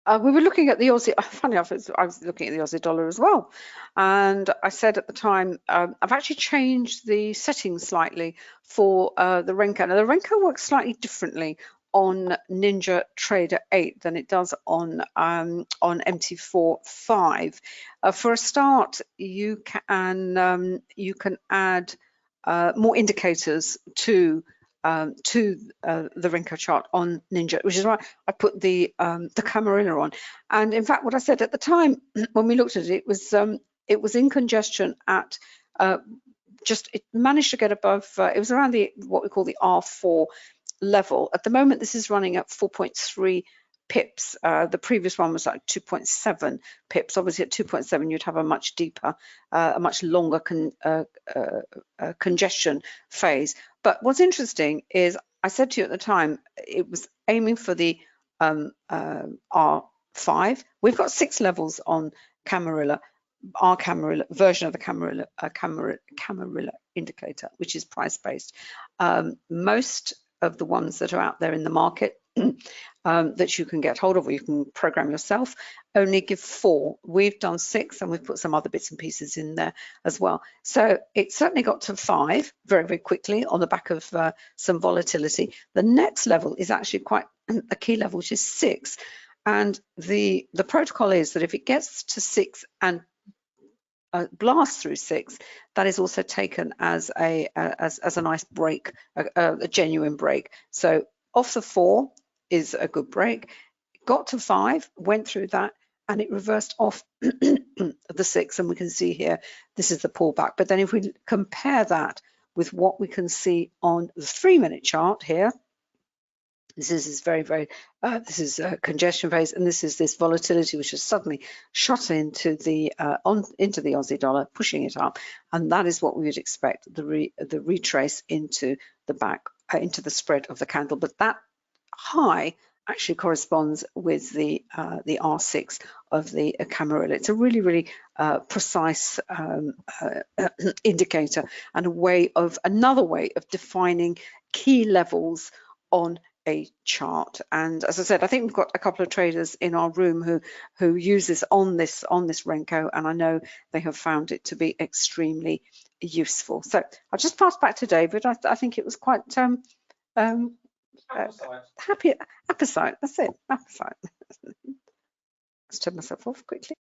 We were looking at the Aussie. Funny enough, I was looking at the Aussie dollar as well, and I said at the time, I've actually changed the settings slightly for the renko. Now the renko works slightly differently on NinjaTrader 8 than it does on MT4 5. For a start, you can add more indicators to the renko chart on Ninja, which is why I put the Camarilla on. And in fact, what I said at the time when we looked at it was in congestion at it managed to get above. It was around what we call the R4 level. At the moment, this is running at 4.3 pips. The previous one was like 2.7 pips. Obviously at 2.7 you'd have a much deeper, a much longer congestion phase. But what's interesting is I said to you at the time it was aiming for the R5. We've got 6 levels on Camarilla, our Camarilla version of the Camarilla indicator, which is price based. Most of the ones that are out there in the market that you can get hold of or you can program yourself only give 4. We've done 6 and we've put some other bits and pieces in there as well. So it certainly got to 5 very, very quickly on the back of some volatility. The next level is actually quite a key level, which is 6. And the protocol is that if it gets to 6 and blast through 6, that is also taken as a nice break, a genuine break. So off the 4 is a good break. Got to 5, went through that, and it reversed off the 6, and we can see here this is the pullback. But then if we compare that with what we can see on the 3-minute chart here, this is very, very, this is a congestion phase, and this is this volatility which has suddenly shot into the Aussie dollar, pushing it up, and that is what we would expect, the retrace into the back, into the spread of the candle. But that high actually corresponds with the R6 of the Camarilla. It's a really, really precise indicator and another way of defining key levels on a chart. And as I said, I think we've got a couple of traders in our room who use this on this renko, and I know they have found it to be extremely useful. So I'll just pass back to David. I think it was quite appetite. That's it. Appetite. Let's turn myself off quickly.